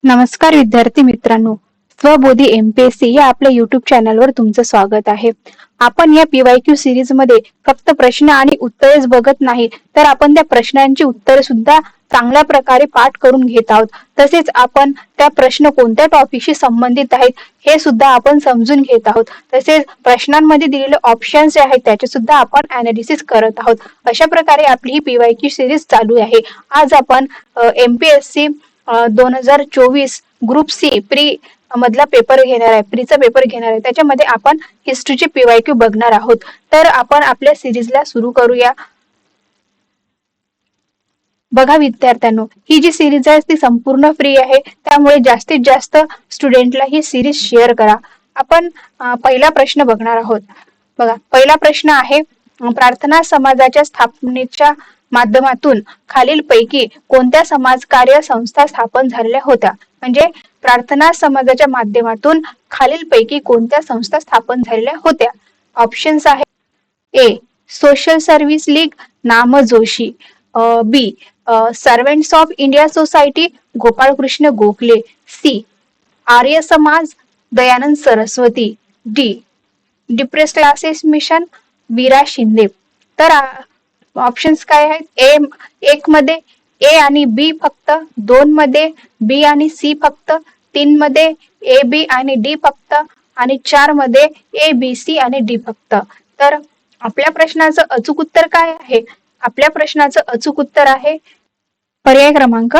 नमस्कार विद्यार्थी मित्रांनो, स्वबोधी एमपीएससी या आपल्या युट्यूब चॅनलवर तुमचं स्वागत आहे. आपण या पीवायक्यू सिरीज मध्ये फक्त प्रश्न आणि उत्तरेच बघत नाही, तर आपण त्या प्रश्नांची उत्तरे सुद्धा चांगल्या प्रकारे पाठ करून घेत आहोत. तसेच आपण त्या प्रश्न कोणत्या टॉपिकशी संबंधित आहेत हे सुद्धा आपण समजून घेत आहोत. तसेच प्रश्नांमध्ये दिलेले ऑप्शन्स जे आहेत त्याचे सुद्धा आपण अनालिसिस करत आहोत. अशा प्रकारे आपली ही पीवायक्यू सिरीज चालू आहे. आज आपण एमपीएससी 2024 ग्रुप सी प्री मधला पेपर घेणार आहे, प्रीचा पेपर घेणार आहे. त्याच्यामध्ये आपण हिस्ट्रीचे पीवायक्यू बघणार आहोत. तर आपण आपल्या सिरीजला सुरू करूया. बघा विद्यार्थ्यांनो, ही जी सिरीज आहे ती संपूर्ण फ्री आहे, त्यामुळे जास्तीत जास्त स्टुडंटला ही सिरीज शेअर करा. आपण पहिला प्रश्न बघणार आहोत. बघा, पहिला प्रश्न आहे, प्रार्थना समाजाच्या स्थापनेच्या माध्यमातून खालीलपैकी कोणत्या समाजकार्य संस्था स्थापन झालेल्या होत्या? म्हणजे प्रार्थना समाजाच्या माध्यमातून खालीलपैकी कोणत्या संस्था स्थापन झालेल्या होत्या? ऑप्शन्स आहे: A. Social service league Namjoshi, B. Servants of India society Gopalkrishna Gokhale, C. Arya Samaj Dayanand Saraswati, D. Depress classes mission Vira Shinde. तर ऑप्शन्स काय आहेत? एक मध्ये ए आणि बी फक्त, 2 मध्ये बी आणि सी फक्त, 3 मध्ये ए बी आणि डी फक्त, आणि 4 मध्ये ए बी सी आणि डी फक्त. तर आपल्या प्रश्नाचं अचूक उत्तर काय आहे? आपल्या प्रश्नाचं अचूक उत्तर आहे पर्याय क्रमांक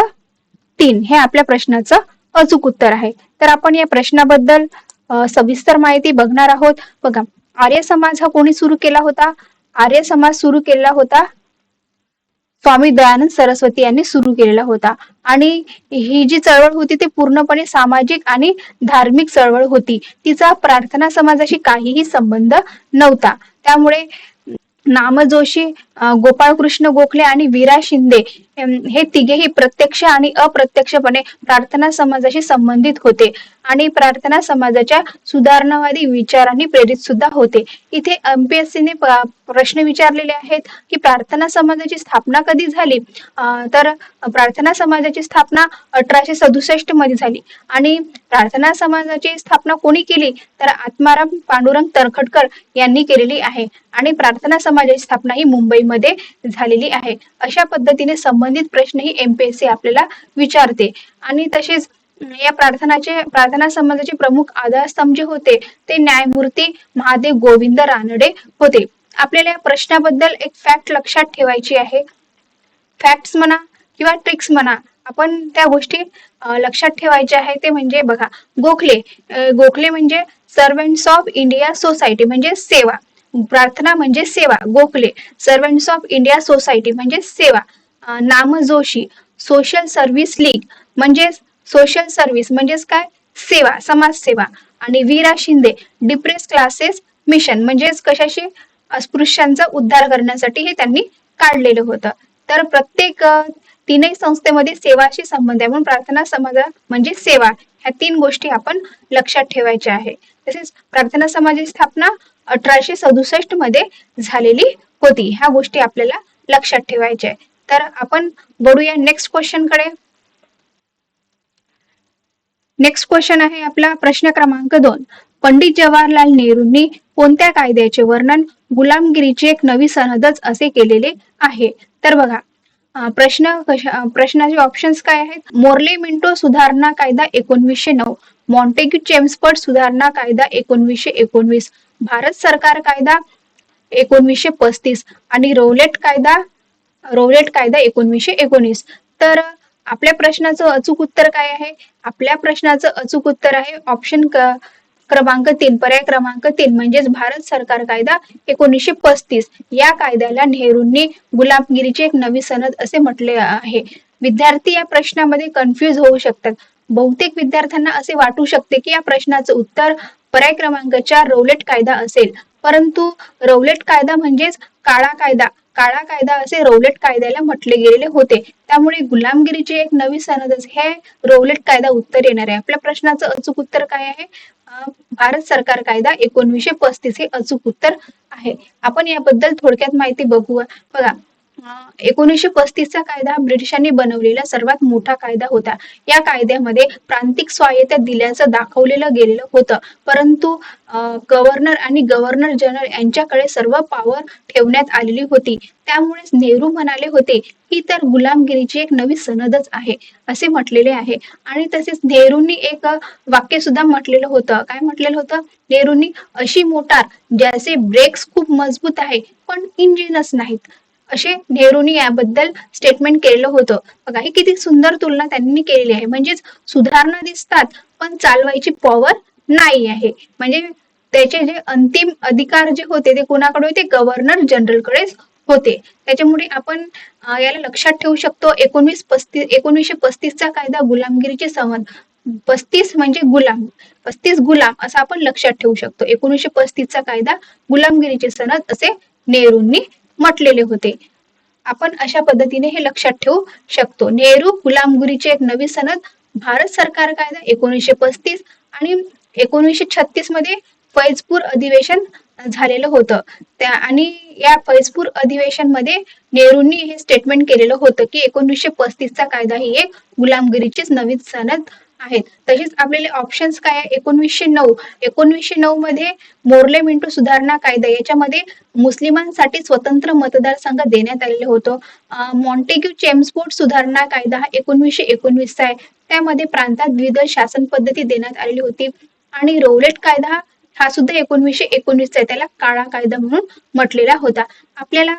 3. हे आपल्या प्रश्नाचं अचूक उत्तर आहे. तर आपण या प्रश्नाबद्दल सविस्तर माहिती बघणार आहोत. बघा, आर्य समाज हा कोणी सुरू केला होता? आर्य समाज सुरू केला होता स्वामी दयानंद सरस्वती यांनी सुरू केलेला होता. आणि ही जी चळवळ होती ती पूर्णपणे सामाजिक आणि धार्मिक चळवळ होती. तिचा प्रार्थना समाजाशी काहीही संबंध नव्हता. त्यामुळे नामजोशी, गोपाळकृष्ण गोखले आणि वीरा शिंदे हे तिघेही प्रत्यक्ष आणि अप्रत्यक्षपणे प्रार्थना समाजाशी संबंधित होते आणि प्रार्थना समाजाच्या सुधारणावादी विचारांनी प्रेरित सुद्धा होते. इथे एमपीएससीने प्रश्न विचारलेले आहेत की प्रार्थना समाजाची स्थापना कधी झाली? तर प्रार्थना समाजाची स्थापना 1867 मध्ये झाली. आणि प्रार्थना समाजाची स्थापना कोणी केली? तर आत्माराम पांडुरंग तरखडकर यांनी केलेली आहे. आणि प्रार्थना समाजाची स्थापना ही मुंबईमध्ये झालेली आहे. अशा पद्धतीने संबंधित प्रश्न ही एमपीएससी आपल्याला विचारते. आणि तसेच या प्रार्थना समाजाचे प्रमुख आधारस्तंभ जे होते ते न्यायमूर्ती महादेव गोविंद रानडे होते. आपल्याला या प्रश्नाबद्दल एक फॅक्ट लक्षात ठेवायची आहे. फॅक्ट्स म्हणा किंवा ट्रिक्स म्हणा, आपण त्या गोष्टी लक्षात ठेवायच्या आहे. ते म्हणजे बघा, गोखले म्हणजे सर्वंट्स ऑफ इंडिया सोसायटी म्हणजे सेवा. प्रार्थना म्हणजे सेवा, Gokhale. Servants of India society म्हणजे सेवा. नामजोशी सोशल सर्व्हिस लीग म्हणजे सोशल सर्व्हिस म्हणजेच काय? सेवा, समाजसेवा. आणि वीरा शिंदे डिप्रेस क्लासेस मिशन म्हणजेच कशाशी? अस्पृश्यांचा उद्धार करण्यासाठी हे त्यांनी काढलेलं होतं. तर प्रत्येक तीनही संस्थेमध्ये सेवाशी संबंध आहे, म्हणून प्रार्थना समाज म्हणजे सेवा. ह्या 3 गोष्टी आपण लक्षात ठेवायच्या आहे. तसेच प्रार्थना समाजाची स्थापना 1867 मध्ये झालेली होती. ह्या गोष्टी आपल्याला लक्षात ठेवायच्या आहे. तर आपण बघूया नेक्स्ट क्वेश्चन कडे. नेक्स्ट क्वेश्चन आहे आपला प्रश्न क्रमांक 2. पंडित जवाहरलाल नेहरूंनी कोणत्या कायद्याचे वर्णन गुलामगिरीची एक नवी सनदच असे केलेले आहे? तर बघा, प्रश्नाचे ऑप्शन्स काय आहेत? मोर्ले मिंटो सुधारणा कायदा 1909, मॉन्टेग्यू चेम्सफोर्ड सुधारणा कायदा 1919, भारत सरकार कायदा 1935 आणि रौलेट कायदा 1919. तर आपल्या प्रश्नाचं अचूक उत्तर काय आहे? आपल्या प्रश्नाचं अचूक उत्तर आहे ऑप्शन क्रमांक 3, पर्याय क्रमांक 3 म्हणजेच भारत सरकार कायदा 1935. या कायद्याला नेहरूंनी गुलामगिरीची एक नवी सनद असे म्हटले आहे. विद्यार्थी या प्रश्नामध्ये कन्फ्युज होऊ शकतात. बहुतेक विद्यार्थ्यांना असे वाटू शकते की या प्रश्नाचं उत्तर पर्याय क्रमांक 4 रौलेट कायदा असेल, परंतु रौलेट कायदा म्हणजेच काळा कायदा असे रौलेट कायद्याला म्हटले गेलेले होते. त्यामुळे गुलामगिरीची एक नवी सनद हे रौलेट कायदा उत्तर येणार आहे. आपल्या प्रश्नाचं अचूक उत्तर काय आहे? भारत सरकार कायदा 1935 हे अचूक उत्तर आहे. आपण याबद्दल थोडक्यात माहिती बघूया. बघा, 1935चा कायदा ब्रिटिशांनी बनवलेला सर्वात मोठा कायदा होता. या कायद्यामध्ये प्रांतिक स्वायत्तता दिल्याचं दाखवलेलं गेलेलं होतं, परंतु गव्हर्नर आणि गव्हर्नर जनरल यांच्याकडे सर्व पॉवर ठेवण्यात आलेली होती. त्यामुळेच नेहरू म्हणाले होते ही तर गुलामगिरीची एक नवी सनदच आहे असे म्हटलेले आहे. आणि तसेच नेहरूंनी एक वाक्य सुद्धा म्हटलेलं होतं. काय म्हटलेलं होतं नेहरूंनी? अशी मोटार ज्याचे ब्रेक्स खूप मजबूत आहे पण इंजिनच नाहीत, असे नेहरूंनी याबद्दल स्टेटमेंट केलेलं होतं. बघा ही किती सुंदर तुलना त्यांनी केलेली आहे. म्हणजेच सुधारणा दिसतात पण चालवायची पॉवर नाही आहे. म्हणजे त्याचे जे अंतिम अधिकार जे होते ते कोणाकडे होते? गव्हर्नर जनरलकडेच होते. त्याच्यामुळे आपण याला लक्षात ठेवू शकतो. 1935चा कायदा गुलामगिरीची सवय. 35 म्हणजे गुलाम, 35 गुलाम असं आपण लक्षात ठेवू शकतो. 1935चा कायदा गुलामगिरीची सनद असे नेहरूंनी म्हटलेले होते. आपण अशा पद्धतीने हे लक्षात ठेवू शकतो. नेहरू गुलामगिरीची एक नवी सनद, भारत सरकार कायदा 1935 आणि 1936 मध्ये फैजपूर अधिवेशन झालेलं होतं. त्या आणि या फैजपूर अधिवेशन मध्ये नेहरूंनी हे स्टेटमेंट केलेलं होतं की 1935चा कायदा ही एक गुलामगिरीचीच नवीन सनद आहेत. तसेच आपल्याला ऑप्शन्स काय आहे? 1909 मध्ये मोर्ले मिंटो सुधारणा कायदा, याच्यामध्ये मुस्लिमांसाठी स्वतंत्र मतदारसंघ देण्यात आलेलं होतं. मॉन्टेग्यू चेम्सफोर्ड सुधारणा कायदा हा 1919चा आहे. त्यामध्ये प्रांतात द्विदल शासन पद्धती देण्यात आलेली होती. आणि रौलेट कायदा हा सुद्धा 1919चा आहे. त्याला काळा कायदा म्हणून म्हटलेला होता. आपल्याला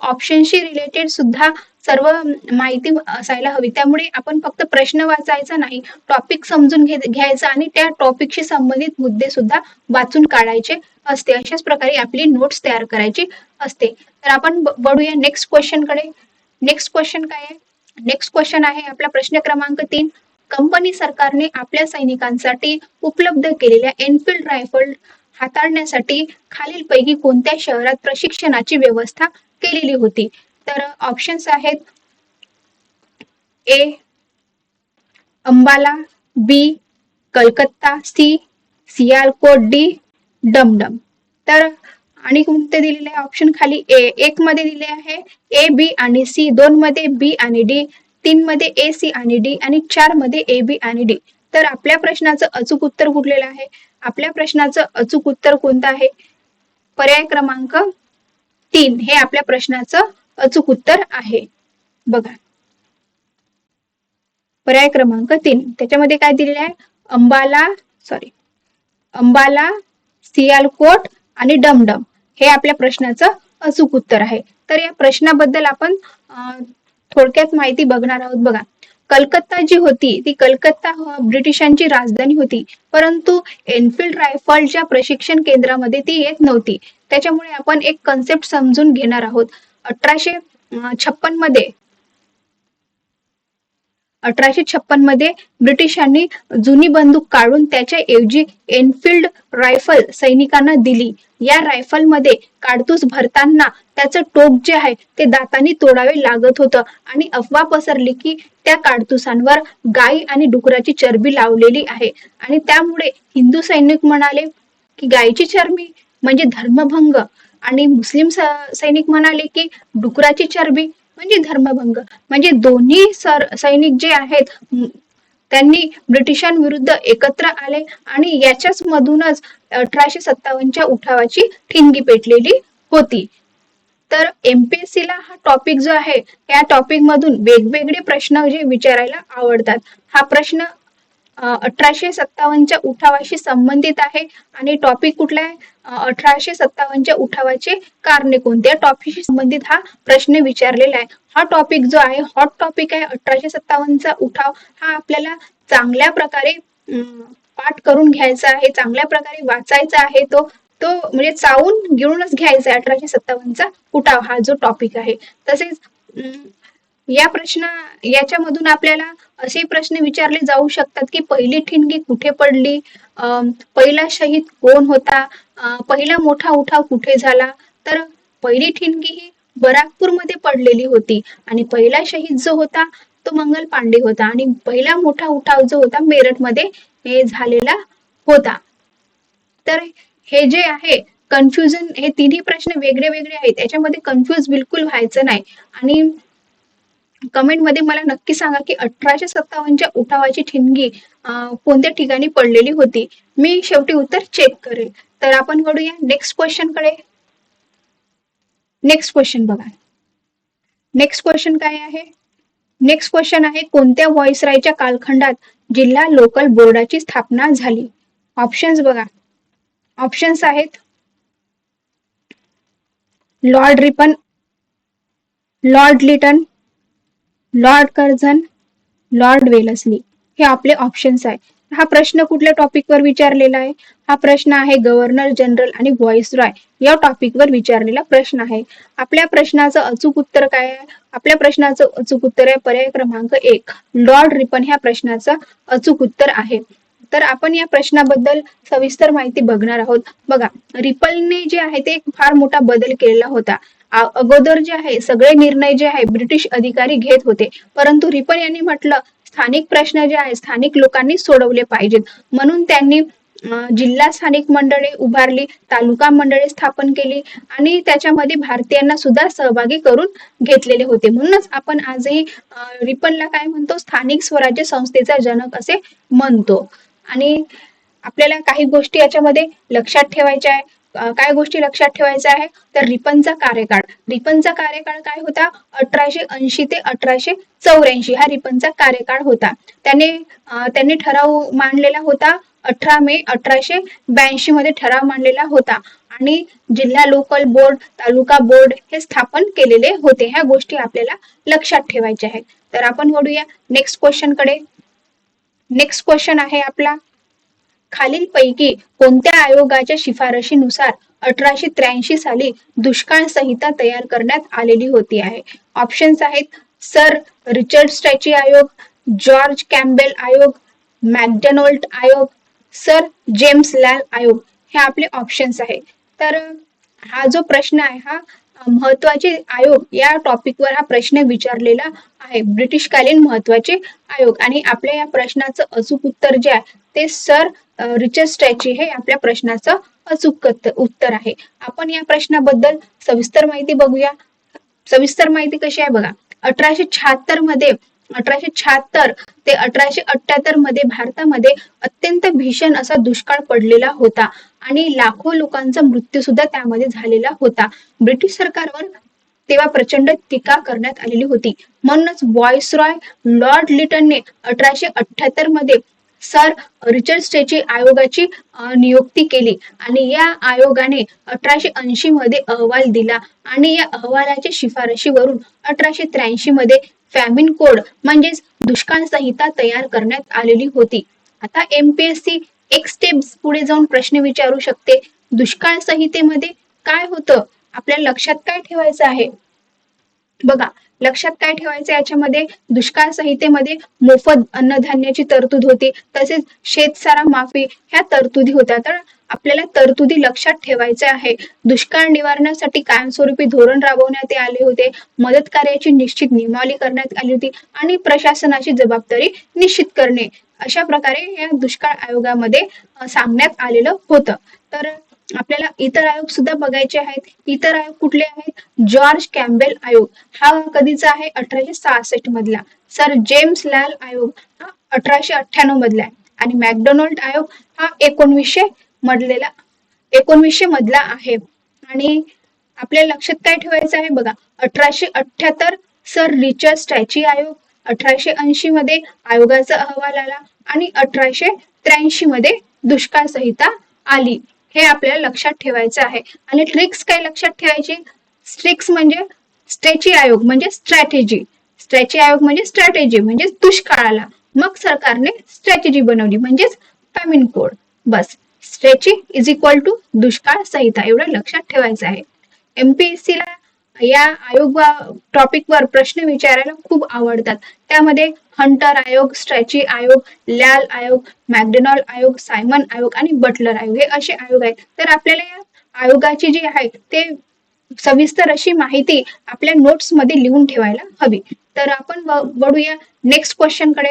ऑप्शनशी रिलेटेड सुद्धा सर्व माहिती असायला हवी. त्यामुळे आपण फक्त प्रश्न वाचायचा नाही, टॉपिक समजून घ्यायचा आणि त्या टॉपिकशी संबंधित मुद्दे सुद्धा वाचून काढायचे असते. अशाच प्रकारे आपली नोट्स तयार करायची असते. तर आपण बघूया नेक्स्ट क्वेश्चन कडे. नेक्स्ट क्वेश्चन काय आहे? नेक्स्ट क्वेश्चन आहे आपला प्रश्न क्रमांक 3. कंपनी सरकारने आपल्या सैनिकांसाठी उपलब्ध केलेल्या एनफिल्ड रायफल हाताळण्यासाठी खालीलपैकी कोणत्या शहरात प्रशिक्षणाची व्यवस्था केलेली होती? तर ऑप्शन्स आहेत A Ambala, B Calcutta, C Sialkot, D Dumdum. तर आणि कोणते दिलेले ऑप्शन खाली? एक मध्ये दिले आहे ए बी आणि सी, 2 मध्ये बी आणि डी, 3 मध्ये ए सी आणि डी आणि 4 मध्ये ए बी आणि डी. तर आपल्या प्रश्नाचं अचूक उत्तर कुठलेलं आहे? आपल्या प्रश्नाचं अचूक उत्तर कोणतं आहे? पर्याय क्रमांक 3 हे आपल्या प्रश्नाचं अचूक उत्तर आहे. बघा पर्याय क्रमांक 3 त्याच्यामध्ये काय दिलेलं आहे? अंबाला, सियालकोट आणि डमडम हे आपल्या प्रश्नाचं अचूक उत्तर आहे. तर या प्रश्नाबद्दल आपण थोडक्यात माहिती बघणार आहोत. बघा कलकत्ता जी होती ती कलकत्ता ब्रिटिशांची राजधानी होती, परंतु एनफिल्ड रायफलच्या प्रशिक्षण केंद्रामध्ये ती येत नव्हती. त्याच्यामुळे आपण एक कन्सेप्ट समजून घेणार आहोत. 1856 मध्ये ब्रिटिशांनी जुनी बंदूक काढून त्याच्या ऐवजी एनफिल्ड रायफल सैनिकांना दिली. या रायफल मध्ये काडतूस भरताना त्याचं टोक जे आहे ते दातांनी तोडावे लागत होतं आणि अफवा पसरली की त्या काडतुसांवर गाई आणि डुकराची चरबी लावलेली आहे आणि त्यामुळे हिंदू सैनिक म्हणाले की गायीची चरबी म्हणजे धर्मभंग आणि मुस्लिम सैनिक म्हणाले की डुकराची चरबी म्हणजे धर्मभंग. म्हणजे दोन्ही सैनिक जे आहेत त्यांनी ब्रिटिशांविरुद्ध एकत्र आले आणि याच्याच मधूनच 1857च्या उठावाची ठिणगी पेटलेली होती. तर एमपीएससी ला हा टॉपिक जो आहे या टॉपिक मधून वेगवेगळे प्रश्न जे विचारायला आवडतात. हा प्रश्न 1857च्या उठावाशी संबंधित आहे आणि टॉपिक कुठला आहे? 1857च्या उठावाचे कारणे कोणते? या टॉपिकशी संबंधित हा प्रश्न विचारलेला आहे. हा टॉपिक जो आहे हॉट टॉपिक आहे. 1857चा उठाव हा आपल्याला चांगल्या प्रकारे पाठ करून घ्यायचा आहे, चांगल्या प्रकारे वाचायचा आहे. तो म्हणजे चावून घेऊनच घ्यायचा आहे. 1857चा उठाव हा जो टॉपिक आहे. तसेच याच्यामधून आपल्याला असे प्रश्न विचारले जाऊ शकतात की पहिली ठिणगी कुठे पडली, पहिला शहीद कोण होता, पहिला मोठा उठाव कुठे झाला? तर पहिली ठिणगी ही बराकपूर मध्ये पडलेली होती आणि पहिला शहीद जो होता तो मंगल पांडे होता आणि पहिला मोठा उठाव जो होता मेरठ मध्ये हे झालेला होता. तर हे जे आहे कन्फ्युजन, हे तिन्ही प्रश्न वेगळे वेगळे आहेत, याच्यामध्ये कन्फ्युज बिलकुल व्हायचं नाही. आणि कमेंट मध्ये मला नक्की सांगा की 1857च्या उठावाची ठिणगी कोणत्या ठिकाणी पडलेली होती. मी शेवटी उत्तर चेक करेल. तर आपण वळूया नेक्स्ट क्वेश्चन कडे. नेक्स्ट क्वेश्चन बघा. नेक्स्ट क्वेश्चन काय आहे? नेक्स्ट क्वेश्चन आहे, कोणत्या व्हॉइसरायच्या कालखंडात जिल्हा लोकल बोर्डाची स्थापना झाली? ऑप्शन्स बघा. ऑप्शन्स आहेत Lord Ripon, Lord Lytton, Lord Curzon, Lord Wellesley. हे आपले ऑप्शन्स आहे. हा प्रश्न कुठल्या टॉपिकवर विचारलेला आहे? हा प्रश्न आहे गव्हर्नर जनरल आणि व्हॉइसरॉय या टॉपिकवर विचारलेला प्रश्न आहे. आपल्या प्रश्नाचं अचूक उत्तर काय आहे? आपल्या प्रश्नाचं अचूक उत्तर आहे पर्याय क्रमांक 1, लॉर्ड रिपन ह्या प्रश्नाचं अचूक उत्तर आहे. तर आपण या प्रश्नाबद्दल सविस्तर माहिती बघणार आहोत. बघा, रिपलने जे आहे ते एक फार मोठा बदल केलेला होता. अगोदर जे आहे सगळे निर्णय जे आहे ब्रिटिश अधिकारी घेत होते, परंतु रिपन यांनी म्हटलं स्थानिक प्रश्न जे आहे स्थानिक लोकांनी सोडवले पाहिजेत, म्हणून त्यांनी जिल्हा स्थानिक मंडळे उभारली, तालुका मंडळे स्थापन केली आणि त्याच्यामध्ये भारतीयांना सुद्धा सहभागी करून घेतलेले होते. म्हणूनच आपण आजही रिपनला काय म्हणतो? स्थानिक स्वराज्य संस्थेचा जनक असे म्हणतो. आणि आपल्याला काही गोष्टी याच्यामध्ये लक्षात ठेवायच्या आहे. काय गोष्टी लक्षात ठेवायच्या आहे? तर रिपनचा कार्यकाळ. रिपनचा कार्यकाळ काय होता? 1880 ते 1884 हा रिपनचा कार्यकाळ होता. त्यांनी ठराव मांडलेला होता 18 मे 1882 मध्ये ठराव मांडलेला होता आणि जिल्हा लोकल बोर्ड, तालुका बोर्ड हे स्थापन केलेले होते. ह्या गोष्टी आपल्याला लक्षात ठेवायच्या आहेत. तर आपण वळूया नेक्स्ट क्वेश्चन कडे. नेक्स्ट क्वेश्चन आहे आपला, खालीलपैकी कोणत्या आयोगाच्या शिफारशीनुसार 1883 साली दुष्काळ संहिता तयार करण्यात आलेली होती आहे? ऑप्शन्स आहेत सर रिचर्ड स्ट्रॅची आयोग, जॉर्ज कॅम्बेल आयोग, मॅकडोनाल्ड आयोग, सर जेम्स लॅल आयोग. हे आपले ऑप्शन्स आहे. तर हा जो प्रश्न आहे हा महत्वाचे आयोग या टॉपिकवर हा प्रश्न विचारलेला आहे, ब्रिटिशकालीन महत्वाचे आयोग. आणि आपल्या या प्रश्नाचं अचूक उत्तर जे आहे ते सर रिचर्ड स्ट्रॅची हे आपल्या प्रश्नाचं अचूक उत्तर आहे. आपण या प्रश्नाबद्दल सविस्तर माहिती बघूया. सविस्तर माहिती कशी आहे बघा. 1876 ते 1878 मध्ये भारतामध्ये अत्यंत भीषण असा दुष्काळ पडलेला होता आणि लाखो लोकांचा मृत्यू सुद्धा त्यामध्ये झालेला होता. ब्रिटिश सरकारवर तेव्हा प्रचंड टीका करण्यात आलेली होती. म्हणूनच व्हॉइसरॉय लॉर्ड लिटनने 1878 मध्ये सर रिचर्ड स्ट्रॅची आयोगाची नियुक्ती केली आणि या आयोगाने 1880 मध्ये अहवाल दिला आणि या अहवालाच्या शिफारशीवरून 1883 मध्ये फॅमिन कोड म्हणजेच दुष्काळ संहिता तयार करण्यात आलेली होती. आता एमपीएससी एक स्टेप पुढे जाऊन प्रश्न विचारू शकते, दुष्काळ संहितेमध्ये काय होतं? आपल्याला लक्षात काय ठेवायचं आहे? बघा, लक्षात काय ठेवायचं याच्यामध्ये, दुष्काळ संहितेमध्ये मोफत अन्नधान्याची तरतूद होती, तसेच शेतसारा माफी ह्या तरतुदी होत्या. तर आपल्याला तरतुदी लक्षात ठेवायच्या आहे. दुष्काळ निवारणासाठी कायमस्वरूपी धोरण राबवण्यात आले होते, मदत कार्याची निश्चित नियमावली करण्यात आली होती आणि प्रशासनाची जबाबदारी निश्चित करणे, अशा प्रकारे या दुष्काळ आयोगामध्ये सांगण्यात आलेलं होतं. तर आपल्याला इतर आयोग सुद्धा बघायचे आहेत. इतर आयोग कुठले आहेत? जॉर्ज कॅम्बेल आयोग हा कधीचा आहे? 1866 मधला. सर जेम्स लॅल आयोग हा 1898 मधला आहे आणि मॅकडोनाल्ड आयोग हा 1900 मधला आहे. आणि आपल्या लक्षात काय ठेवायचं आहे बघा, 1878 सर रिचर्ड स्ट्रॅची आयोग, 1880 मध्ये आयोगाचा अहवाल आला आणि 1883 मध्ये दुष्काळ संहिता आली. हे आपल्याला लक्षात ठेवायचं आहे. आणि ट्रिक्स काय लक्षात ठेवायची? ट्रिक्स म्हणजे स्ट्रॅची आयोग म्हणजे स्ट्रॅटेजी, स्ट्रॅची आयोग म्हणजे स्ट्रॅटेजी म्हणजे दुष्काळाला, मग सरकारने स्ट्रॅटेजी बनवली म्हणजेच फॅमिन कोड. बस, स्ट्रॅची इज इक्वल टू दुष्काळ संहिता, एवढं लक्षात ठेवायचं आहे. एमपीएससी ला या आयोग टॉपिकवर प्रश्न विचारायला खूप आवडतात. त्यामध्ये हंटर आयोग, स्ट्रॅची आयोग, लॅल आयोग, मॅकडोनाल्ड आयोग, सायमन आयोग आणि बटलर आयोग हे असे आयोग आहेत. तर आपल्याला या आयोगाची जी आहे ते सविस्तर अशी माहिती आपल्या नोट्स मध्ये लिहून ठेवायला हवी. तर आपण वळूया नेक्स्ट क्वेश्चन कडे.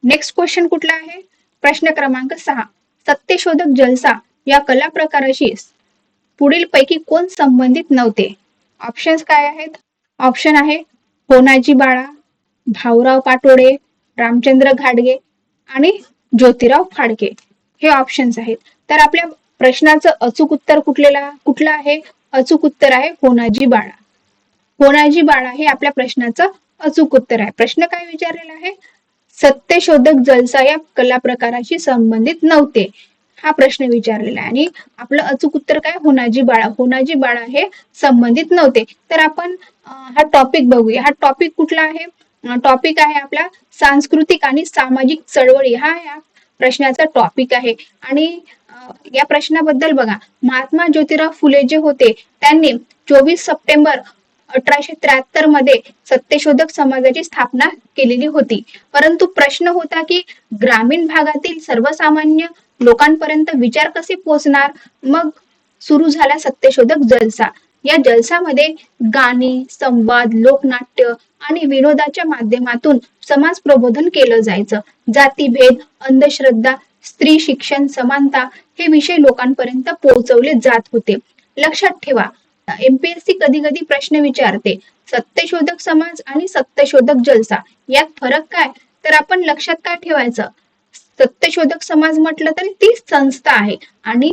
नेक्स्ट क्वेश्चन कुठला आहे? प्रश्न क्रमांक 6, सत्यशोधक जलसा या कला प्रकाराशी पुढील पैकी कोण संबंधित नव्हते? ऑप्शन्स काय आहेत? ऑप्शन आहे होनाजी बाळा, भाऊराव पाटोडे, रामचंद्र घाडगे आणि ज्योतिराव फाळके हे ऑप्शन्स आहेत. तर आपल्या प्रश्नाचं अचूक उत्तर कुठलं आहे? अचूक उत्तर आहे होनाजी बाळा. होनाजी बाळा हे आपल्या प्रश्नाचं अचूक उत्तर आहे. प्रश्न काय विचारलेला आहे? सत्यशोधक जलसा या कला प्रकाराशी संबंधित नव्हते, हा प्रश्न विचारलेला आहे. आणि आपलं अचूक उत्तर काय? होनाजी बाळा. होनाजी बाळा हे संबंधित नव्हते. तर आपण हा टॉपिक बघूया. हा टॉपिक कुठला आहे? टॉपिक आहे आपला सांस्कृतिक आणि सामाजिक चळवळी, हा या प्रश्नाचा टॉपिक आहे. आणि या प्रश्नाबद्दल बघा, महात्मा ज्योतिराव फुले जे होते त्यांनी 24 सप्टेंबर 1873 मध्ये सत्यशोधक समाजाची स्थापना केलेली होती. परंतु प्रश्न होता की ग्रामीण भागातील सर्वसामान्य लोकांपर्यंत विचार कसे पोहोचणार? मग सुरू झाला सत्यशोधक जलसा. या जलसामध्ये गाणी, संवाद, लोकनाट्य आणि विनोदाच्या माध्यमातून समाज प्रबोधन केलं जायचं. जातीभेद, अंधश्रद्धा, स्त्री शिक्षण, समानता हे विषय लोकांपर्यंत पोहोचवले जात होते. लक्षात ठेवा, एमपीएससी कधी कधी प्रश्न विचारते सत्यशोधक समाज आणि सत्यशोधक जलसा यात फरक काय? तर आपण लक्षात काय ठेवायचं? सत्यशोधक समाज म्हटलं तर ती संस्था आहे आणि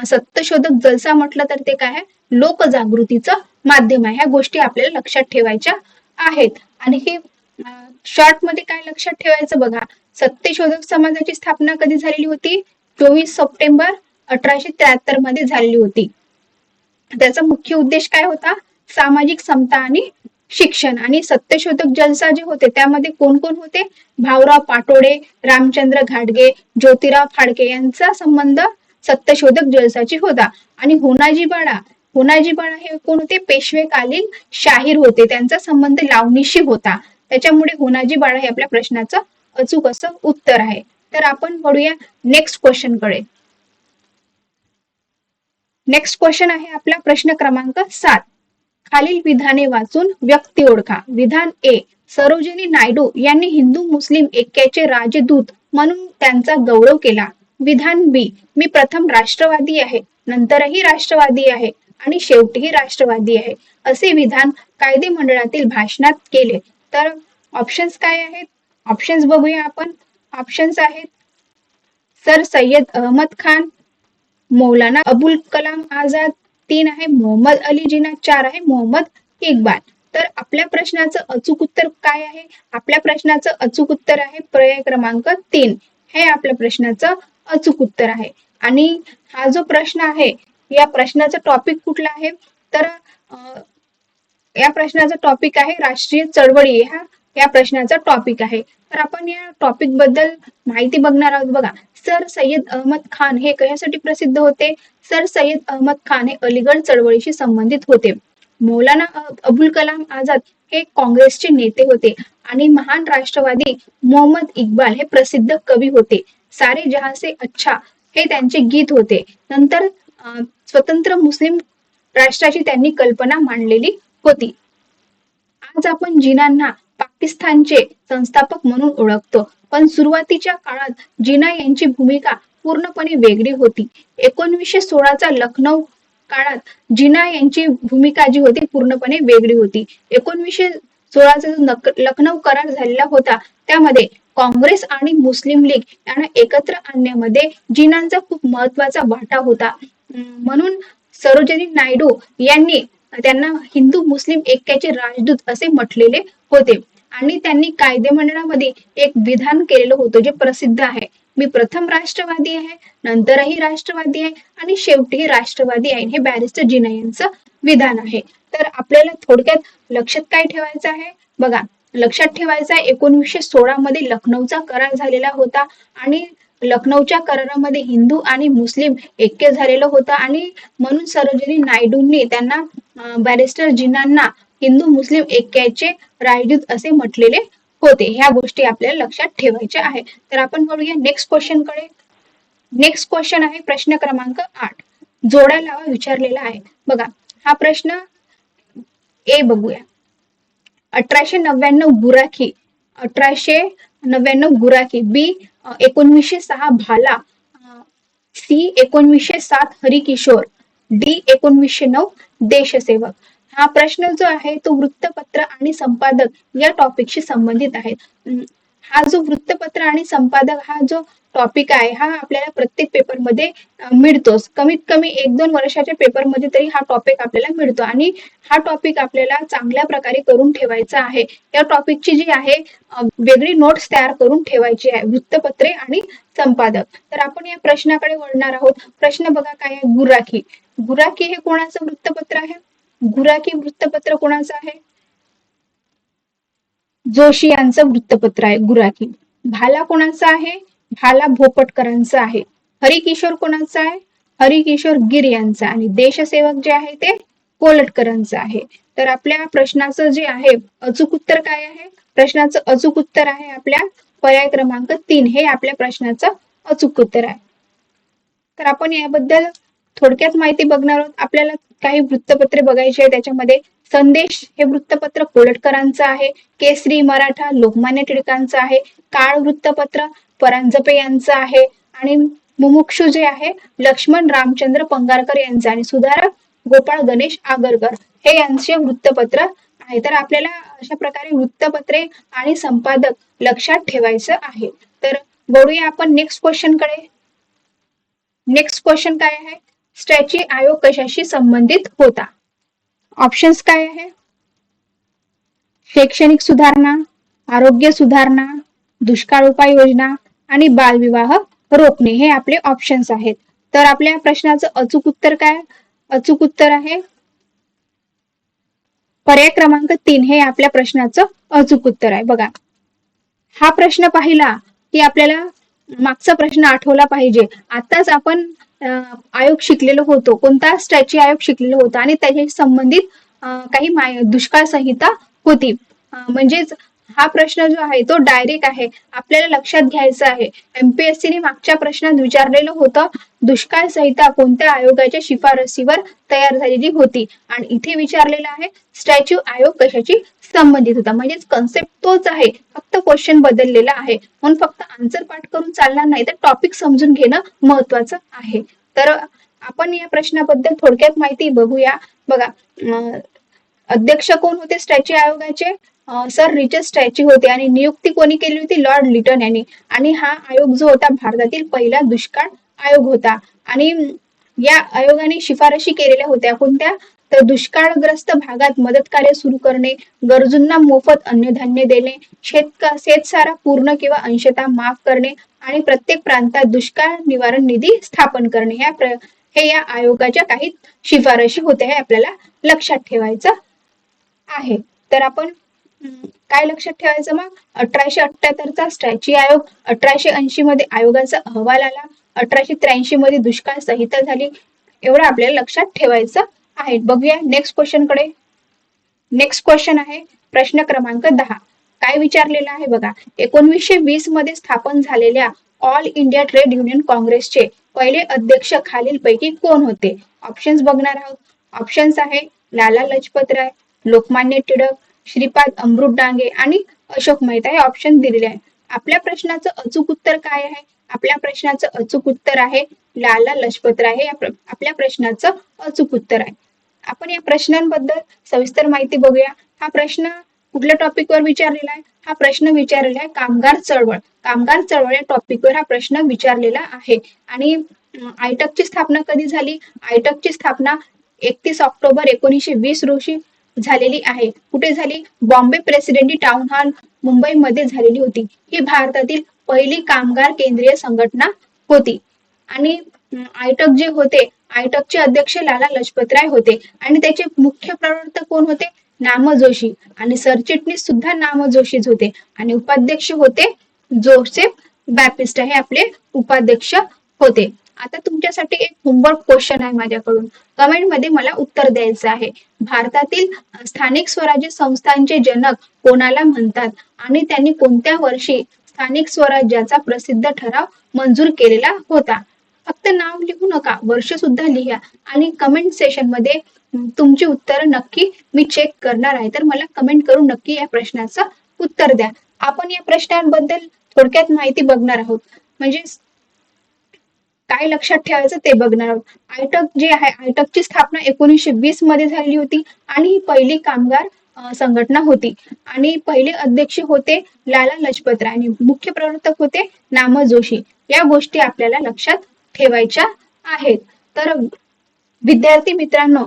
सत्यशोधक जलसा म्हटलं तर ते काय आहे? लोकजागृतीचं माध्यम आहे. ह्या गोष्टी आपल्याला लक्षात ठेवायच्या आहेत. आणि हे शॉर्ट मध्ये काय लक्षात ठेवायचं बघा, सत्यशोधक समाजाची स्थापना कधी झालेली होती? 24 सप्टेंबर 1873 मध्ये झालेली होती. त्याचा मुख्य उद्देश काय होता? सामाजिक समता आणि शिक्षण. आणि सत्यशोधक जलसा जे होते त्यामध्ये कोण कोण होते? भाऊराव पाटोडे, रामचंद्र घाडगे, ज्योतिराव फाळके यांचा संबंध सत्यशोधक जलसाची होता. आणि होनाजी बाळा हे कोण होते? पेशवेकालीन शाहीर होते, त्यांचा संबंध लावणीशी होता. त्याच्यामुळे होनाजी बाळा हे आपल्या प्रश्नाचं अचूक असं उत्तर आहे. तर आपण वळूया नेक्स्ट क्वेश्चन कडे. नेक्स्ट क्वेश्चन आहे आपला प्रश्न क्रमांक 7. खालील विधाने वाचून व्यक्ती ओळखा. विधान ए, सरोजिनी नायडू यांनी हिंदू मुस्लिम ऐक्याचे राजदूत म्हणून त्यांचा गौरव केला. विधान बी, मी प्रथम राष्ट्रवादी आहे, नंतरही राष्ट्रवादी आहे आणि शेवटीही राष्ट्रवादी आहे, असे विधान कायदे मंडळातील भाषणात केले. तर ऑप्शन्स काय आहेत? ऑप्शन्स बघूया आपण. ऑप्शन्स आहेत सर सय्यद अहमद खान, मौलाना अबुल कलाम आझाद, 3 आहे मोहम्मद अली जिना, 4 आहे मोहम्मद इक्बाल. तर आपल्या प्रश्नाचं अचूक उत्तर काय आहे? आपल्या प्रश्नाचं अचूक उत्तर आहे पर्याय क्रमांक 3. हे आपल्या प्रश्नाचं अचूक उत्तर आहे. आणि हा जो प्रश्न आहे या प्रश्नाचा टॉपिक कुठला आहे? तर या प्रश्नाचा टॉपिक आहे राष्ट्रीय चळवळी, हा या प्रश्नाचा टॉपिक आहे. तर आपण या टॉपिक बद्दल माहिती बघणार आहोत. बघा, सर सय्यद अहमद खान हे कशासाठी प्रसिद्ध होते? सर सय्यद अहमद खान हे अलीगढ चळवळीशी संबंधित होते. मौलाना अबुल कलाम आझाद हे काँग्रेसचे नेते होते. आणि महान राष्ट्रवादी मोहम्मद इक्बाल हे प्रसिद्ध कवी होते. सारे जहां से अच्छा हे त्यांचे गीत होते. नंतर स्वतंत्र मुस्लिम राष्ट्राची त्यांनी कल्पना मांडलेली होती. आज आपण जिनांना पाकिस्तानचे संस्थापक म्हणून ओळखतो, पण सुरुवातीच्या काळात जिना यांची भूमिका पूर्णपणे वेगळी होती. 1916चा लखनौ काळात जिना यांची भूमिका जी होती पूर्णपणे वेगळी होती. 1916चा जो लखनौ करार झालेला होता त्यामध्ये काँग्रेस आणि मुस्लिम लीग यांना एकत्र आणण्यामध्ये जिनांचा खूप महत्वाचा वाटा होता. म्हणून सरोजिनी नायडू यांनी त्यांना हिंदू मुस्लिम ऐक्याचे राजदूत असे म्हटलेले होते. आणि त्यांनी कायदे मंडळामध्ये एक विधान केलेलं होतं जे प्रसिद्ध आहे. मी प्रथम राष्ट्रवादी आहे, नंतरही राष्ट्रवादी आहे आणि शेवटीही राष्ट्रवादी आहे, हे बॅरिस्टर जिना यांचं विधान आहे. तर आपल्याला थोडक्यात लक्षात काय ठेवायचं आहे? बघा, लक्षात ठेवायचं आहे 1916 मध्ये लखनौचा करार झालेला होता आणि लखनौच्या करारामध्ये हिंदू आणि मुस्लिम ऐक्य झालेलं होतं. आणि म्हणून सरोजिनी नायडूंनी त्यांना बॅरिस्टर जिनांना हिंदू मुस्लिम ऐक्याचे राजदूत असे म्हटलेले होते. ह्या गोष्टी आपल्याला लक्षात ठेवायच्या आहे. तर आपण बघूया नेक्स्ट क्वेश्चन कडे. नेक्स्ट क्वेश्चन आहे प्रश्न क्रमांक 8. जोड्या लावा विचारलेला आहे. बघा, हा प्रश्न ए बघूया. 1899 गुराखी, 1899 गुराखी. बी 1906 भाला, सी 1907 हरिकिशोर, डी 1909 देशसेवक. हा प्रश्न जो आहे तो वृत्तपत्र आणि संपादक या टॉपिकशी संबंधित आहे. हा जो वृत्तपत्र आणि संपादक हा जो टॉपिक आहे हा आपल्याला प्रत्येक पेपरमध्ये मिळतोच. कमीत कमी 1-2 वर्षाच्या पेपरमध्ये तरी हा टॉपिक आपल्याला मिळतो आणि हा टॉपिक आपल्याला चांगल्या प्रकारे करून ठेवायचा आहे. या टॉपिकची जी आहे वेगळी नोट्स तयार करून ठेवायची आहे, वृत्तपत्रे आणि संपादक. तर आपण या प्रश्नाकडे वळणार आहोत. प्रश्न बघा काय आहे, गुराखी. गुराखी हे कोणाचं वृत्तपत्र आहे? गुराखी वृत्तपत्र कोणाचं आहे? जोशी यांचं वृत्तपत्र आहे गुराखी. भाला कोणाचा आहे? भाला भोपटकरांचा आहे. हरिकिशोर कोणाचा आहे? हरिकिशोर गिर यांचा. आणि देशसेवक जे आहे ते कोलटकरांचं आहे. तर आपल्या प्रश्नाचं जे आहे अचूक उत्तर काय आहे? प्रश्नाचं अचूक उत्तर आहे आपल्या पर्याय क्रमांक 3 हे आपल्या प्रश्नाचं अचूक उत्तर आहे. तर आपण याबद्दल थोडक्यात माहिती बघणार आहोत. आपल्याला काही वृत्तपत्रे बघायची आहे. त्याच्यामध्ये संदेश हे वृत्तपत्र कोलटकरांचं आहे. केसरी मराठा लोकमान्य टिळकांचं आहे. काळ वृत्तपत्र परांजपे यांचं आहे. आणि मुमुक्षू जे आहे लक्ष्मण रामचंद्र पंगारकर यांचं आणि सुधारक गोपाळ गणेश आगरकर हे यांचे वृत्तपत्र आहे. तर आपल्याला अशा प्रकारे वृत्तपत्रे आणि संपादक लक्षात ठेवायचं आहे. तर वळूया आपण नेक्स्ट क्वेश्चन कडे. नेक्स्ट क्वेश्चन काय आहे? स्ट्रॅची आयोग कशाशी संबंधित होता? ऑप्शन्स काय आहे? शैक्षणिक सुधारणा, आरोग्य सुधारणा, दुष्काळ उपाययोजना आणि बालविवाह रोखणे हे आपले ऑप्शन्स आहेत. तर आपल्या प्रश्नाचं अचूक उत्तर काय? अचूक उत्तर आहे पर्याय क्रमांक 3 हे आपल्या प्रश्नाचं अचूक उत्तर आहे. बघा हा प्रश्न पाहिला की आपल्याला मागचा प्रश्न आठवला पाहिजे. आताच आपण आयोग शिकलेलो होतो. कोणता? स्ट्रॅची आयोग शिकलेलो होतो आणि त्याच्याशी संबंधित काही दुष्काळ संहिता होती. म्हणजेच हा प्रश्न जो आहे तो डायरेक्ट आहे, आपल्याला लक्षात घ्यायचा आहे. एमपीएससी ने मागच्या प्रश्नात विचारलेलं होतं दुष्काळ संहिता कोणत्या आयोगाच्या शिफारसीवर तयार झालेली होती आणि इथे विचारलेला आहे स्ट्रॅच्यू आयोग कशाची संबंधित होता. म्हणजेच कन्सेप्ट तोच आहे, फक्त क्वेश्चन बदललेला आहे. म्हणून फक्त आन्सर पाठ करून चालणार नाही, तर टॉपिक समजून घेणं महत्वाचं आहे. तर आपण या प्रश्नाबद्दल थोडक्यात माहिती बघूया. बघा अध्यक्ष कोण होते स्ट्रॅची आयोगाचे? सर रिचर्ड स्ट्रॅची होते. आणि नियुक्ती कोणी केली होती? लॉर्ड लिटन यांनी. आणि हा आयोग जो होता भारतातील पहिला दुष्काळ आयोग होता. आणि या आयोगाने शिफारशी केलेल्या होत्या कोणत्या? तर दुष्काळग्रस्त भागात मदत कार्य सुरू करणे, गरजूंना मोफत अन्नधान्य देणे, शेतसारा पूर्ण किंवा अंशतः माफ करणे आणि प्रत्येक प्रांतात दुष्काळ निवारण निधी स्थापन करणे. हे या आयोगाच्या काही शिफारशी होत्या, हे आपल्याला लक्षात ठेवायचं आहे. तर आपण काय लक्षात ठेवायचं मग? 1878 चा स्ट्रॅची आयोग, 1880 मध्ये आयोगाचा अहवाल आला, 1883 मध्ये दुष्काळ संहिता झाली. एवढं आपल्याला लक्षात ठेवायचं आहे. बघूया नेक्स्ट क्वेश्चन कडे. नेक्स्ट क्वेश्चन आहे प्रश्न क्रमांक 10. काय विचारलेलं आहे बघा. 1920 मध्ये स्थापन झालेल्या ऑल इंडिया ट्रेड युनियन काँग्रेसचे पहिले अध्यक्ष खालीलपैकी कोण होते? ऑप्शन्स बघणार आहोत. ऑप्शन्स आहे लाला लजपत राय, लोकमान्य टिळक, श्रीपाद अमृत डांगे आणि अशोक मेहता हे ऑप्शन दिलेले आहे. आपल्या प्रश्नाचं अचूक उत्तर काय आहे? आपल्या प्रश्नाचं अचूक उत्तर आहे लाला लजपत राय हे आपल्या प्रश्नाचं अचूक उत्तर आहे. आपण या प्रश्नांबद्दल सविस्तर माहिती बघूया. हा प्रश्न कुठल्या टॉपिकवर विचारलेला आहे? हा प्रश्न विचारलेला आहे कामगार चळवळ. कामगार चळवळ या टॉपिकवर हा प्रश्न विचारलेला आहे. आणि आयटकची स्थापना कधी झाली? आयटकची स्थापना 31 ऑक्टोबर 1920 रोजी झालेली आहे. कुठे झाली? बॉम्बे प्रेसिडेंटी टाउन हॉल मुंबईमध्ये झालेली होती. ही भारतातील पहिली कामगार केंद्रीय संघटना होती. आणि आयटक जे होते, आयटकचे अध्यक्ष लाला लजपतराय होते आणि त्याचे मुख्य प्रवर्तक कोण होते? नाम जोशी. आणि सरचिटणीस सुद्धा नाम जोशीच होते. आणि उपाध्यक्ष होते जोसेफ बॅपिस्ट हे आपले उपाध्यक्ष होते. आता तुमच्यासाठी एक होमवर्क क्वेश्चन आहे माझ्याकडून. कमेंट मध्ये मला उत्तर द्यायचं आहे. भारतातील स्थानिक स्वराज्य संस्थांचे जनक कोणाला म्हणतात आणि त्यांनी कोणत्या वर्षी स्थानिक स्वराज्याचा प्रसिद्ध ठराव मंजूर केलेला होता? फक्त नाव लिहू नका, वर्ष सुद्धा लिहा आणि कमेंट सेशन मध्ये तुमची उत्तर नक्की मी चेक करणार आहे. तर मला कमेंट करून नक्की या प्रश्नाचं उत्तर द्या. आपण या प्रश्नांबद्दल थोडक्यात माहिती बघणार आहोत. म्हणजे काय लक्षात ठेवायचं ते बघणार आहोत. आयटक जे आहे, आयटकची स्थापना 1920 मध्ये झाली होती आणि ही पहिली कामगार संघटना होती आणि पहिले अध्यक्ष होते लाला लजपत राय आणि मुख्य प्रवर्तक होते नाम जोशी. या गोष्टी आपल्याला लक्षात ठेवायच्या आहेत. तर विद्यार्थी मित्रांनो,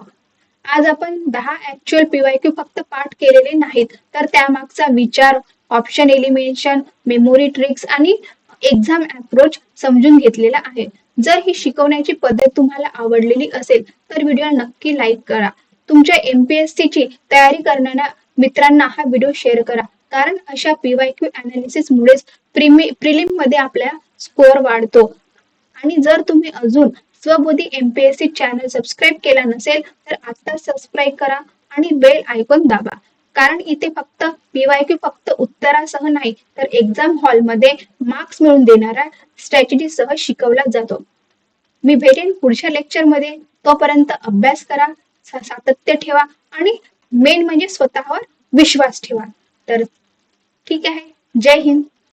आज आपण 10 ऍक्च्युअल पीवायक्यू फक्त पाठ केलेले नाहीत, तर त्यामागचा विचार, ऑप्शन एलिमिनेशन, मेमोरी ट्रिक्स आणि एक्झाम अप्रोच समजून घेतलेला आहे. जर ही शिकवण्याची पद्धत तुम्हाला आवडलेली असेल तर व्हिडिओ नक्की लाईक करा. तुमच्या MPSC ची तयारी करणाऱ्या मित्रांना हा व्हिडिओ शेअर करा, कारण अशा पीवायक्यू अनालिसिस मुळेच प्रिलिम मध्ये आपला स्कोअर वाढतो. आणि जर तुम्ही अजून स्वबोधी MPSC चॅनल सबस्क्राईब केला नसेल तर आता सबस्क्राईब करा आणि बेल आयकॉन दाबा, कारण इथे फक्त पीवायक्यू फक्त उत्तरासह नाही तर एक्झाम हॉलमध्ये मार्क्स मिळवून देणाऱ्या स्ट्रॅटेजी सह शिकवला जातो. मी भेटेन पुढच्या लेक्चरमध्ये. तोपर्यंत अभ्यास करा, सातत्य ठेवा आणि मेन म्हणजे स्वतःवर विश्वास ठेवा. तर ठीक आहे. जय हिंद.